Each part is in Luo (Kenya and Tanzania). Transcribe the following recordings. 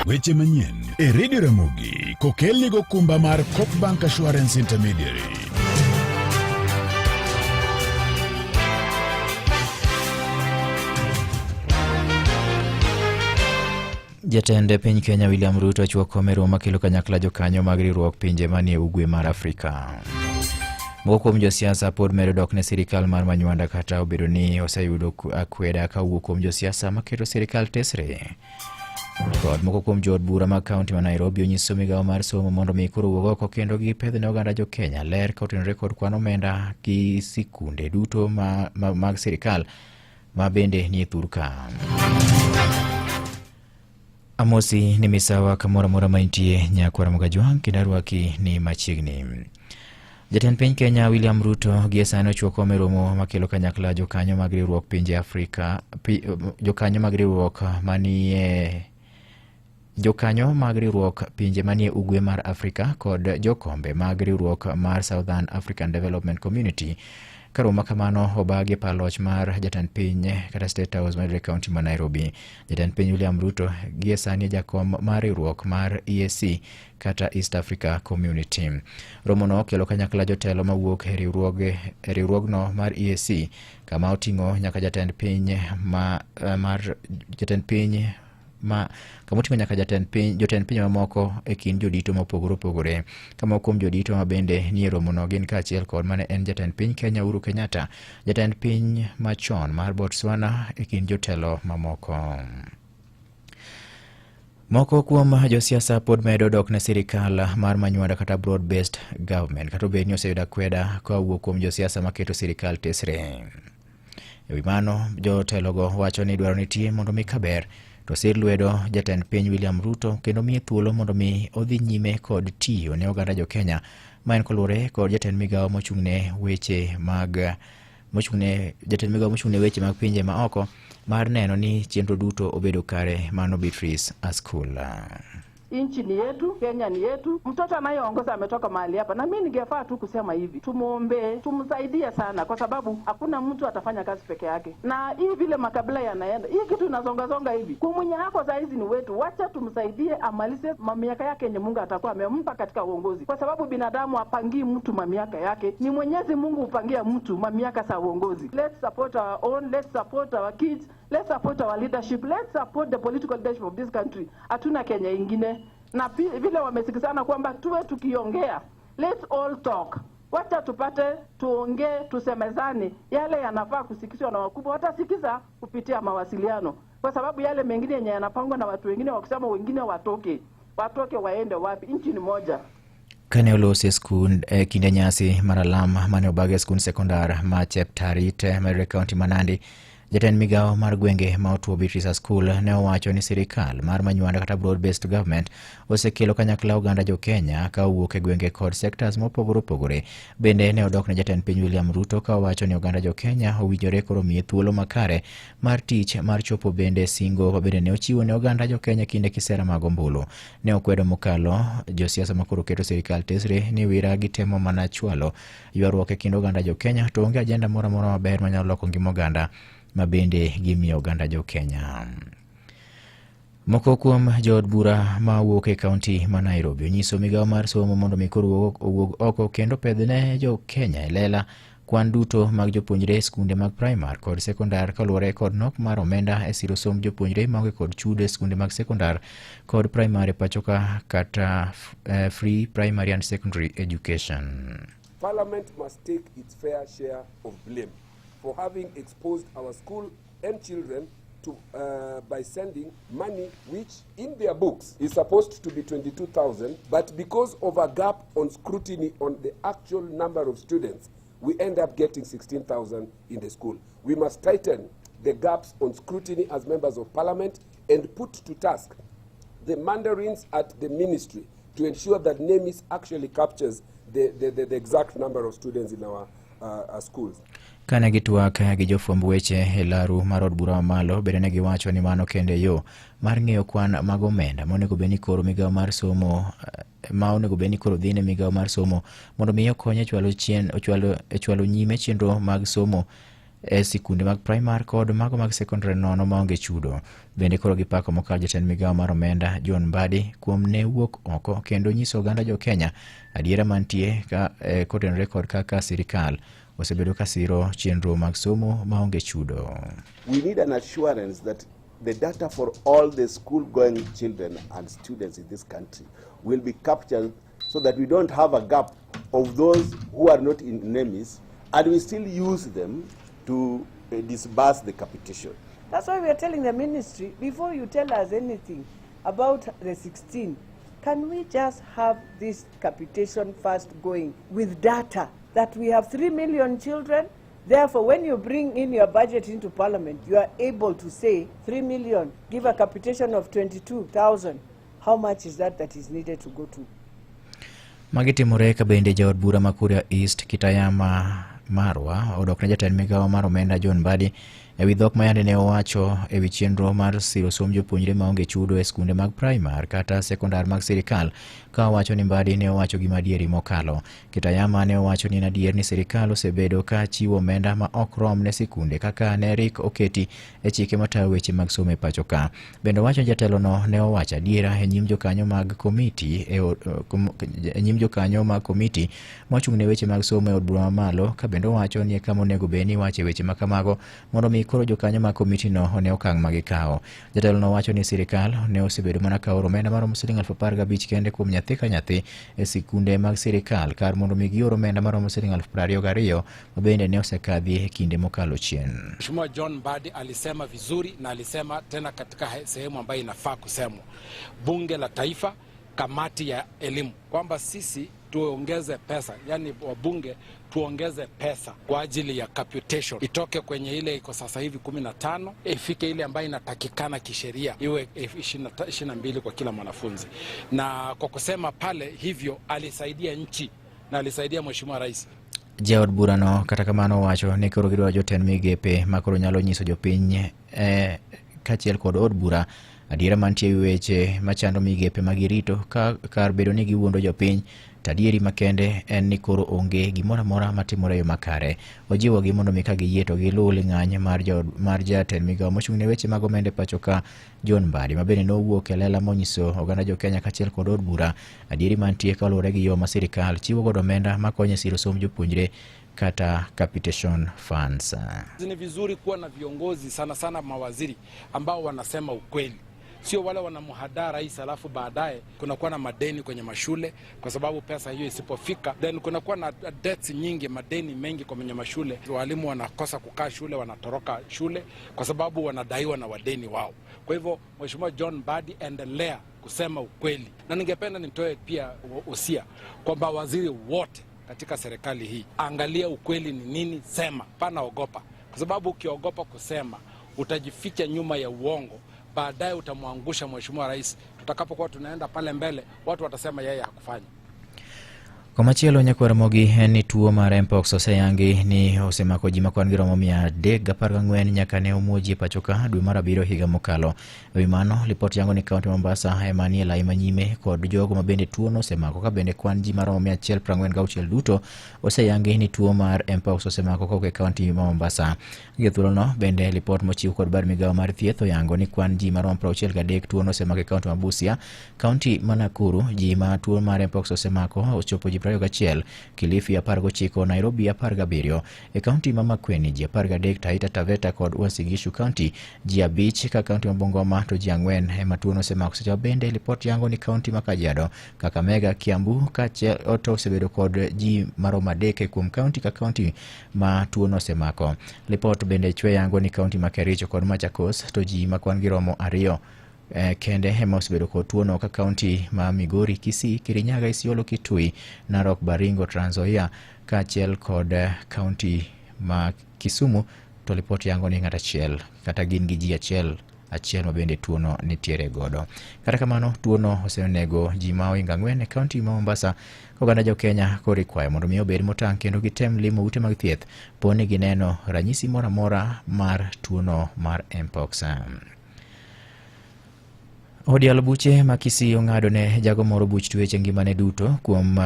Weche manyien e Radio Ramogi kokelni go kumba mar Coopbank Assurance Intermediary. Jatend piny Kenya William Ruto chwo komero makelo kanyakla jokanyo mag riwruok pinje manie ugwe mar Afrika. Moko kuom josiasa pod medo dok ne sirikal mar manywanda kata obedo ni oseyudo akweda kawuok kuom josiasa maketo sirikal tesre. Kod moko kuom jood bura mag kaunti ma Nairobi onyiso migawo mar somo mondo mi koro wuog oko kendo gipedhne oganda jo Kenya ler kotenore kod kwan omenda gi sikunde duto mag sirikal ma bende nie thurka. Amosi ni misawa kamora mora maintie nyakwara Mogajwang kendo arwaki ni machiegni. Jatend piny Kenya William Ruto gie sani ochwo kome romo makelo kanyakla jokanyo mag riwruok pinje Afrika, jokanyo mag riwruok pinje manie ugwe mar Afrika kod jokombe mag riwruok mar Southern African Development Community. Karoma kamano obagi paloch mar jatend piny kata State House mar kaunti ma Nairobi. Jatend piny William Ruto gie sani jakom mar riwruok mar EAC kata East Africa Community. Romo no kelo kanyakla jotelo mawuok e riwruogno mar EAC kama oting'o nyaka jatend piny jotend piny mamoko e kind jodito mopogore opogore. Kama kuom jodito ma bende nie romo no gin kaachiel kod mane en jatend piny Kenya Uhuru Kenyatta, jatend piny machon mar Botswana e kind jotelo mamoko. Moko kuom josiasa pod medo dok ne sirikal mar manywanda kata broad based government kata bed ni oseyudo akweda kawuok kuom josiasa maketo sirikal tesre. Ewi mano jotelogo wacho ni dwaro nitie mondo mi kaber to sir lwedo jatend piny William Ruto kendo miye thuolo mondo mi odhi nyime kod tiyo ne oganda jo Kenya ma en kolure kod jatend migawo mochung'ne weche mag pinje ma oko mar neno ni chenro duto obedo kare. Mano Beatrice Askula. Nchi ni yetu, Kenya ni yetu. Mtoto anayeongoza ametoka mahali hapa, na mimi ningefaa tu kusema hivi, tumuombe, tumsaidie sana, kwa sababu hakuna mtu atafanya kazi peke yake. Na hii vile makabila yanaenda, hii kitu inazonga hivi, kumwenye hako saa hizi ni wetu. Wacha tumsaidie amalize mamiaka yake yenye Mungu atakuwa amempa katika uongozi, kwa sababu binadamu hapangii mtu mamiaka yake, ni Mwenyezi Mungu upangia mtu mamiaka za uongozi. Let's support our own, let's support our kids, let's support our leadership, let's support the political leadership of this country. Hatuna Kenya ingine. Na vile wamesikizana kwamba tuwe tukiongea, let's all talk. Wacha tupate tuongee, tusemezane yale yanafaa kusikizwa na wakubwa, watasikiza kupitia mawasiliano, kwa sababu yale mengine yenye yanapangwa na watu wengine wakisema wengine watoke waende wapi? Nchi ni moja. Kane olose skund kinde nyasi maralam mane obage skund sekondar ma Cheptarit mar kaunti ma Nandi, jatend migawo mar gwenge ma otuo Beatrice School ne owacho ni sirikal mar manywanda kata broad based government osekelo kanyakla oganda jo Kenya ka owuok e gwenge kod sectors mopogore opogore. Bende ne odok ne jatend piny William Ruto ka owacho ni oganda jo Kenya owinjore koro miye thuolo makare mar tich mar chopo bende singo ma bende ne ochiwo ne oganda jo Kenya kinde kisera mag ombulu. Ne okwedo mokalo josiasa makoro keto sirikal tesre ni wira gitemo mana chwalo ywaruok e kind oganda jo Kenya to onge ajenda moro maber manyalo loko ngima oganda ma bende gimiyo oganda jo Kenya. Moko kuom jood bura ma wuok e kaunti ma Nairobi onyiso migawo mar somo mondo mi koro owuog oko kendo pedhne jo Kenya lela kwan duto mag jopuonjre skunde mag primar kod sekondar kaluwore kod nok mar omenda e siro somb jopuonjre maonge kod chudo e skunde mag sekondar kod primary pachoka kata free primary and secondary education. Parliament must take its fair share of blame for having exposed our school and children to by sending money which in their books is supposed to be 22,000, but because of a gap on scrutiny on the actual number of students, we end up getting 16,000 in the school. We must tighten the gaps on scrutiny as members of Parliament and put to task the mandarins at the ministry to ensure that NEMIS actually captures the exact number of students in our schools. Kane gitwak gi jofwamb weche e laru mar od bura mamalo, bende ne giwacho ni mano kende yo mar ng'eyo kwan mag omenda monego bed ni koro migawo mar somo dhine migawo mar somo mondo mi okony e chwalo nyime chenro mag somo e sikunde mag primar kod mago mag secondary nono maonge chudo. Bende koro gipako mokalo jatend migawo mar omenda John Mbadi kuom ne wuok oko kendo nyiso oganda jo Kenya adiera mantie kotenore kod kaka sirikal osebedo kasiro chenro mag somo maonge chudo. We need an assurance that the data for all the school-going children and students in this country will be captured so that we don't have a gap of those who are not in NEMIS and we still use them to disburse the capitation. That's why we are telling the ministry, before you tell us anything about the 16, can we just have this capitation first going with data that we have 3 million children? Therefore, when you bring in your budget into Parliament, you are able to say 3 million, give a capitation of 22,000. How much is that is needed to go to? Magitimore ka bende jaod bura ma Kuria East Kitayama Marwa odok ne jatend migawo mar omenda John Mbadi ewi dhok mayande ne owacho ewi chenro mar siro som jopuonjre maonge chudo e skunde mag primar kata sekondar mag sirikal, ka owacho ni Mbadi ne owacho gima adieri mokalo. Kitayama ne owacho ni adier ni sirikal osebedo ka chiwo omenda ma ok rom ne sikunde kaka ne rik oketi e chike matayo weche mag somo e pacho ka. Bende owacho jatelo no ne owacho adiera e nyim jokanyo mag komiti mochung' ne weche mag somo e od bura mamalo, ka bende owacho ni kama onego bed ni wache weche ma kamago mondo mi koro jokanyo mag komiti no ne okang' magikawo. Jatelo no wacho ni sirikal ne osebedo mana kawo omenda maromo siling 15,000 kende kuom nyathi ka nyathi e sikunde mag sirikal kar mondo mi gior omenda maromo siling 22,000 mabende ne osekadhi e kinde mokalo chien. Mheshimiwa John Mbadi alisema vizuri na alisema tena katika sehemu ambayo inafaa kusemwa, bunge la taifa, kamati ya elimu, kwamba sisi tuongeze pesa, yani wabunge tuongeze pesa kwa ajili ya capitation, itoke kwenye ile iko sasa hivi 15 ifike ile ambayo inatakikana kisheria iwe 22 kwa kila mwanafunzi. Na kwa kusema pale hivyo alisaidia nchi na alisaidia Mheshimiwa Rais. Jaod burano kata kamano wacho ni koro gidwa jotend migepe makoro nyalo nyiso jopiny kachiel kod od bura adiera mantie weche machando migepe magirito kar bedo ni giwuondo jopiny. Tadieri makende en ni koro onge gimora mora matimore yo makare. Ojiwo gi mondo mi ka giyie to giluw ling'any mar jatend migawo mochung' ne weche mag omenda pacho ka John Mbadi, mabende nowuok e lela monyiso oganda jo Kenya kachiel kod od bura adieri mantie kaluwore gi yo ma sirikal chiwo godo omenda makonyo siro somb jopuonjre kata capitation funds. Ni vizuri kuwa na viongozi sana sana mawaziri ambao wanasema ukweli, sio wale wanamhadaa rais alafu baadaye kunakuwa na madeni kwenye mashule kwa sababu pesa hiyo isipofika, then kunakuwa na debts nyingi, madeni mengi kwenye mashule. Walimu wanakosa kukaa shule, wanatoroka shule kwa sababu wanadaiwa na wadeni wao. Kwa hivyo Mheshimiwa John Mbadi, endelea kusema ukweli, na ningependa nitoe pia usia kwamba waziri wote katika serikali hii, angalia ukweli ni nini, sema, pana ogopa, kwa sababu ukiogopa kusema utajificha nyuma ya uongo, baadaye utamwangusha Mheshimiwa Rais. Tutakapokuwa tunaenda pale mbele, watu watasema yeye hakufanya. Komachielo Nyakwaramogi en ni tuo mar mpox oseyangi ni osemako ji makwan giromo 314 nyaka ne omuoji pacho ka dwe mar 7 higa mokalo. Ewi mano, lipot yango ni kaunti Mombasa ema nie lai manyime kod jogo mabende tuo no osemako, ka bende kwan ji maromo 146 duto oseyangi ni tuo mar mpox osemako kok e kaunti ma Mombasa. Gi thuolo no bende lipot mochiw kod bar migawo mar thieth oyango ni kwan ji maromo 63 tuo no osemako e kaunti ma Busia, kaunti ma Nakuru ji ma tuo mar mpox osemako ochopo ji 21, Kilifi 19, Nairobi 17, e kaunti ma Makueni ji 13, Taita Taveta kod Uasin Gishu County ji 5, ka kaunti ma Bungoma to ji 4 ema tuo no osemako. Seche bende lipot yango ni kaunti ma Kajiado, Kakamega, Kiambu kachiel oto osebedo kod ji maromo 3 kuom kaunti ka kaunti ma tuo no osemako. Lipot bende chwe yango ni kaunti ma Kericho kod Machakos to ji makwan giromo 2 kende ema osebedo kod tuo no, ka kaunti ma Migori, Kisii, Kirinyaga, Isiolo, Kitui, Narok, Baringo, Trans Nzoia kachiel kod kaunti ma Kisumu to lipot yango ni ng'at achiel kata gin gi ji achiel mabende tuo no nitiere godo. Kata kamano tuo no osenego ji ma oinga 4 e kaunti ma Mombasa. Oganda jo Kenya koro ikwayo mondo mi obed motang' kendo gitem limo ute mag thieth poni gineno ranyisi mora mora mar tuo no mar mpox. Odialo buche ma Kisii ong'ado ne jago moro buch tueche ngimane duto kuom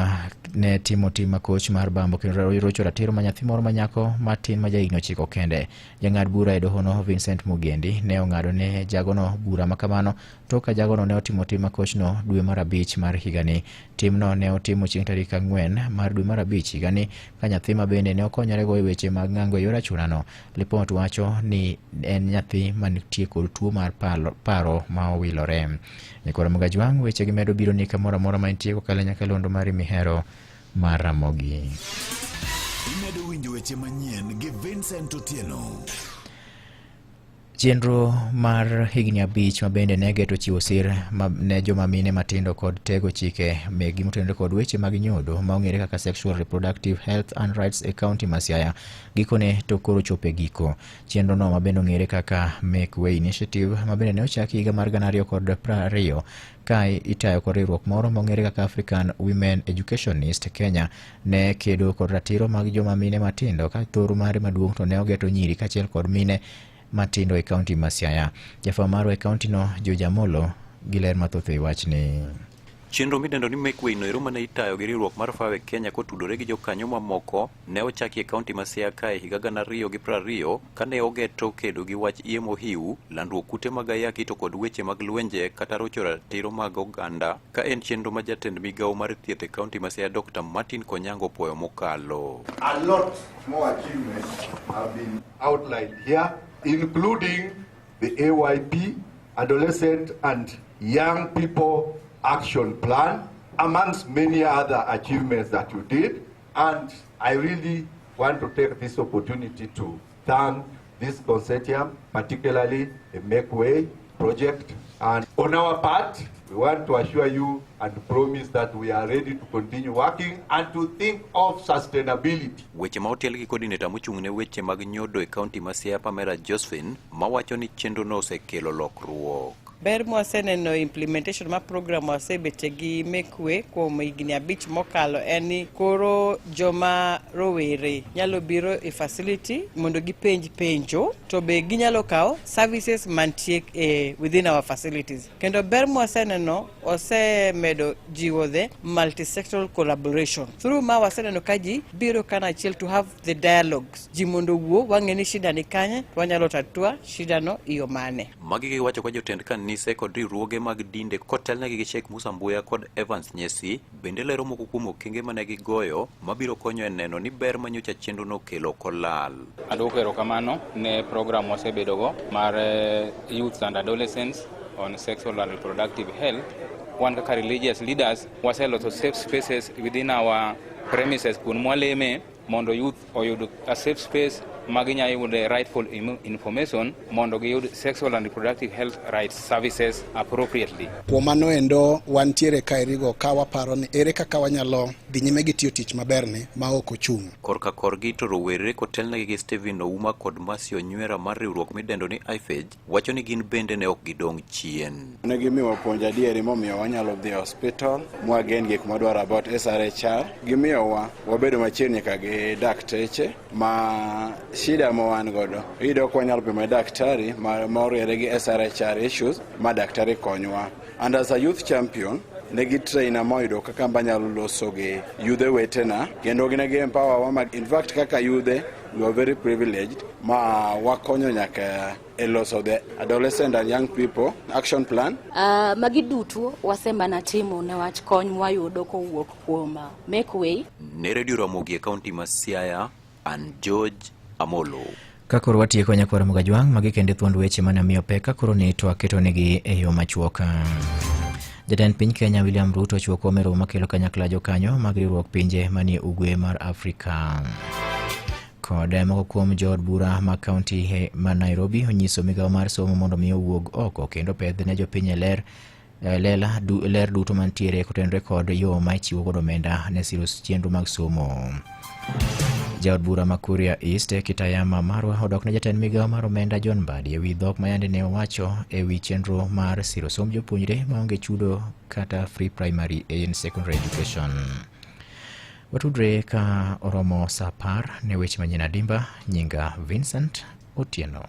ne timo tim makoch mar bambo kendo rocho ratiro ma nyathi moro manyako matin ma jahigni 9 kende. Jang'ad bura e dohono Vincent Mugendi ne ong'ado ne jagono bura makamano tok ka jagono ne otimo tim makochno dwe mar 5 mar higani. Timno ne otimo chieng' tarik 4 mar dwe mar 5 higani ka nyathi ma bende ne okonyorego e weche mag ng'ango e yor achunano. Lipot wacho ni en nyathi manitie kod tuo mar paro ma owilore. Nyakora Mugajwang' weche gi medo biro ni kamoro amora mantie kokalo nyakalondo mari mihero mar Ramogi. Imedo winjo weche manyien gi Vincent Otieno. Chenro mar higni 5 ma bende ne geto chiwo sir ne joma mine matindo kod tego chike megi motenore kod weche mag nyodo ma ong'ere kaka Sexual Reproductive Health and Rights e kaunti ma Siaya gikone to koro chope giko. Chenro no ma bende ong'ere kaka Make Way Initiative ma bende ne ochaki higa mar 2020 ka itayo kod riwruok moro ma ong'ere kaka African Women Educationist Kenya ne kedo kod ratiro mag joma mine matindo ka thoro mare maduong' to ne ogeto nyiri kachiel kod mine matindo e kaunti ma Siaya. Jafwambo marwa e kaunti no George Amolo gi ler mathoth e wachni. Chenro midendo ni Make Way no mane itayo gi riwruok mar Fawe Kenya kotudore gi jokanyo mamoko ne ochaki e kaunti ma Siaya ka e higa 2020 kane ogeto kedo gi wach iemo hiu, landruok kute mag ayaki to kod weche mag lwenje kata rocho ratiro mag oganda ka en chenro ma jatend migawo mar thieth e kaunti ma Siaya Dr. Martin Konyango puoyo mokalo. A lot more achievements have been outlined here, including the AYP, Adolescent and Young People Action Plan, amongst many other achievements that you did. And I really want to take this opportunity to thank this consortium, particularly the Make Way project. And on our part, we want to assure you and promise that we are ready to continue working and to think of sustainability. Weche ma otel gi coordinator mochung' ne weche mag nyodo e kaunti ma Siaya Pamela Josephine mawacho ni chenro no osekelo lokruok. Ber mwaseneno implementation ma program wasebete gi Make Way kuom higni 5 mokalo en ni koro joma rowere nyalo biro e facility mondo gipenj penjo to be ginyalo kawo services mantie within our facilities. Kendo ber mwaseneno osemedo jiwo the multi-sectoral collaboration. Through ma waseneno ka ji biro kanachiel to have the dialogues. Ji mondo wuo wang'e ni shida ni kanye to wanyalo tatua shida no iyo mane. Magi giwacho kwa jotend kanise kod riwruoge mag dinde kotelnegi gi Sheikh Musa Mbuya kod Evans Nyesi bende lero moko kuom okenge mane gigoyo mabiro konyo e neno ni ber manyocha chenro no kelo kolal. Adwoko erokamano ne program wasebedogo mar youth and adolescents on sexual and reproductive health. Wan kaka religious leaders waseloso safe spaces within our premises kun mwaleme mondo youth oyud a safe space maginya yude rightful information mondo giyud sexual and reproductive health rights services appropriately. Kuom mano endo wantiere kaerigo ka waparo ni ere kaka wanyalo dhi nyime gi tiyo tich maberni ma ok ochung'. Korka korgi to rowere kotelnegi gi Steven Ouma kod Masio Nywera mar riwruok midendo ni IFEJ wacho ni gin bende ne ok gidong chien. Ne gimiwa puonj adieri momiyo wanyalo dhi hospital mwagen gik madwaro about SRHR. Gimiyowa wabedo machiegni ka gi dakteche ma shida ma wan godo iyudo ko nyalo pimo daktari ma oriere gi SRHR issues ma daktari konyowa. And as a youth champion negi trainer moyudo kaka banyalo loso gi yudhe wetena kendo ginegi empower wa in fact kaka yudhe we are very privileged ma wakonyo nyaka e loso the adolescent and young people action plan. Magi duto wasemana timo ne wach kony wayudo kowuok kuom Make Way. Ne Radio Ramogi e kaunti ma Siaya and George Amolo. Kakoro watieko Nyakwara Mugajwang' magi kende thuond weche mane miyo peka koro ni to aketo negi e yo machuok. Jatend piny Kenya William Ruto chuoko mero makelo kanyakla jokanyo mag riwruok pinje manie ugwe mar Afrika. Kod moko kuom jood bura ma kaunti ma Nairobi onyiso migawo mar somo mondo miyo wuog oko kendo pedh ne jopiny ler duto mantiere kotenore kod yo ma ichiwo kod omenda ne siro chenro mag somo. Jaod bura ma Kuria East Kitayama Marwa odok ne jatend migawo mar omenda John Mbadi ewi dhok mayande ne owacho ewi chenro mar siro somb jopuonjre maonge chudo kata free primary and secondary education. Watudre ka oromo sa 10 ne weche manyien adimba. Nyinga Vincent Otieno.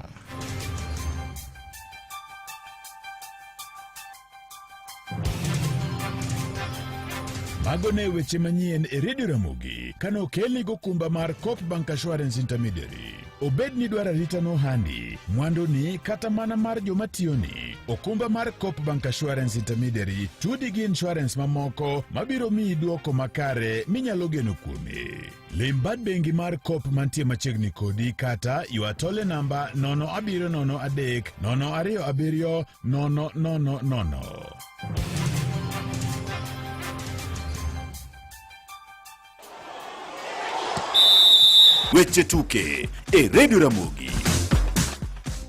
Mago ne weche manyien e Radio Ramogi kano kelni go kumba mar Coop Bank Assurance Intermediary. Obed ni dwara rita no handi, mwando ni kata mana mar jomatiyoni. Okumba mar Coop Bank Assurance Intermediary tudi gi insurance mamoko mabiro miyi duoko makare minyalo geno kuome. Limbad bengi mar Coop mantie machiegni kodi kata yuatole namba 0703 027 000. Weche tuke e Radio Ramogi.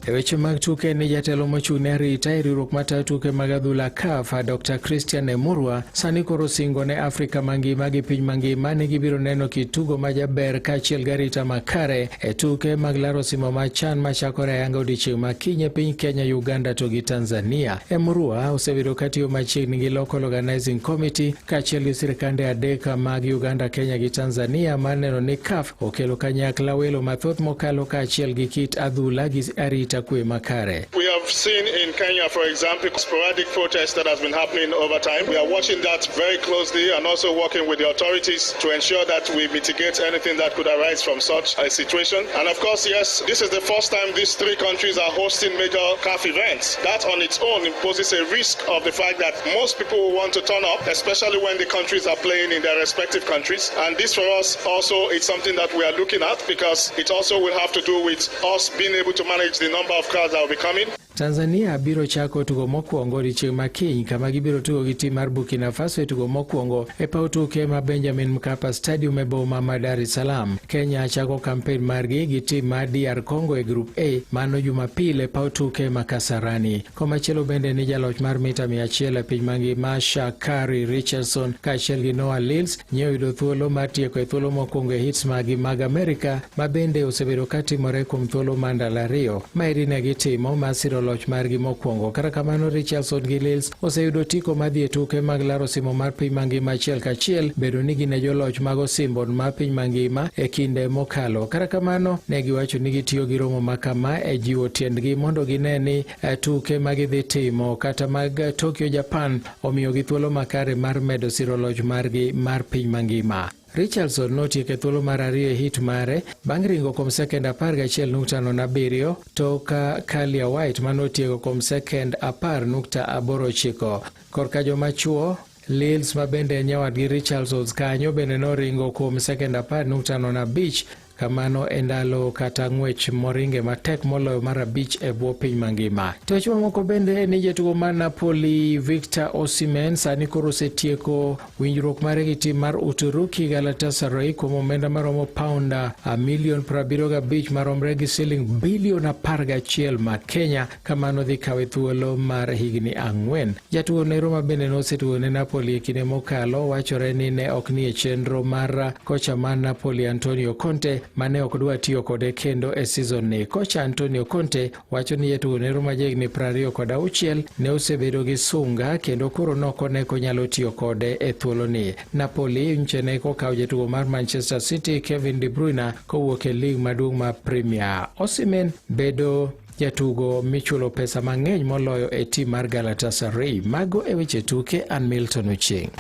E weche mag tuke ni jatelo mochung'ne arita e riwruok matayo tuke mag adhula CAF Dr. Christian Emurwa sani koro singo ne Afrika mangima gi piny mangima ni gibiro neno kitugo majaber kaachiel gi arita makare e tuke mag laro simo machan machakore ayanga odiechieng' makiny e piny Kenya, Uganda to gi Tanzania. Emurwa osebedo katiyo machiegni gi Local Organizing Committee kaachiel gi sirkande adek mag Uganda, Kenya gi Tanzania mar neno ni CAF okelo kanyakla welo mathoth mokalo kaachiel gi kit adhula gi arita kwe makare. We have seen in Kenya, for example, sporadic protests that has been happening over time. We are watching that very closely and also working with the authorities to ensure that we mitigate anything that could arise from such a situation. And of course, yes, this is the first time these three countries are hosting major CAF events. That on its own imposes a risk of the fact that most people will want to turn up, especially when the countries are playing in their respective countries. And this for us also is something that we are looking at because it also will have to do with us being able to manage the number of crowds that will be coming. Tanzania biro chako tugo mokwongo odiechieng' makiny kama gibiro tugo gi tim mar Burkina Faso e tugo mokwongo e paw tuke ma Benjamin Mkapa Stadium e boma ma Dar es Salaam. Kenya chako kampen margi gi tim mar DR Congo e Group A mano Jumapil e paw tuke ma Kasarani. Komachielo bende ni jaloch mar mita 100 e piny mangima Shakari Richardson kaachiel gi Noah Lyles nyiewo yudo thuolo mar tieko e thuolo mokwongo e hits magi mag Amerika ma bende osebedo katimore kuom thuolo mar ndalo ariyo. Maeri ne gitimo masiro loch margi mokwongo. Kata kamano Richardson gi Lyles oseyudo tiko madhi e tuke mag laro simo mar piny mangima achiel kachiel bedo ni gin e joloch mag osimbo mar piny mangima e kinde mokalo. Kata kamano ne giwacho ni gitiyo gi romo makama e jiwo tiendgi mondo gine ni tuke magidhi timo kata mag Tokyo, Japan omiyo gi thuolo makare mar medo siro loch margi mar piny mangima. Richardson notieko thuolo mar ariyo e hit mare bang' ringo kuom sekend 11.07 tok Kalia White manotieko kuom sekend 10.89. Korka jomachuo Lyles ma bende nyawadgi Richardson kanyo bende noringo kuom sekend 10.05 kamano e ndalo kata ng'wech moringe matek moloyo mar 5 e bwo piny mangima. To weche mamoko bende ni jatugo mar Napoli Victor Osimhen sani koro osetieko winjruok mare gi tim mar Uturuki Galatasaray kuom omenda maromo paunda $75 maromre gi siling bilion 11 ma Kenya kamano dhi kawe thuolo mar higni 4. Jatugo ne Roma bende nosetugo ne Napoli e kinde mokalo wachore ni ne ok ni e chenro mar kocha mar Napoli Antonio Conte mane ok dwa tiyo kode kendo e season ni. Kocha Antonio Conte wacho ni jatugo ne Roma jegni 26 ne osebedo gi sunga kendo koro nokone konyalo tiyo kode e thuolo ni. Napoli nchene kokawo jatugo mar Manchester City Kevin De Bruyne kowuok e lig maduong' mar Premier. Osimhen bedo jatugo michulo pesa mang'eny moloyo e tim mar Galatasaray. Mago e weche tuke. An Milton Ochieng'.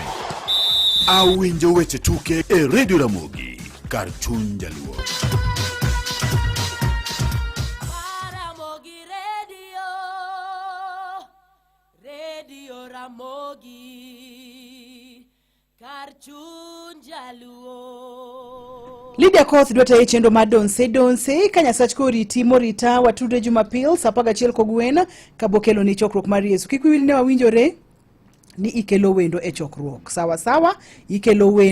Awinjo weche tuke e Radio Ramogi kar chuny jaluo. Radio Ramogi kar chuny jaluo. Lydia Koth dwata e chendo mar donse Kenya Sach koriti morita watude Jumapil saa 11 kogwen kabokelo ni chokruok mar Yesu. Kik wiwil ne wawinjore ni ikelo wendo e chokruok. Sawa ikelo wendo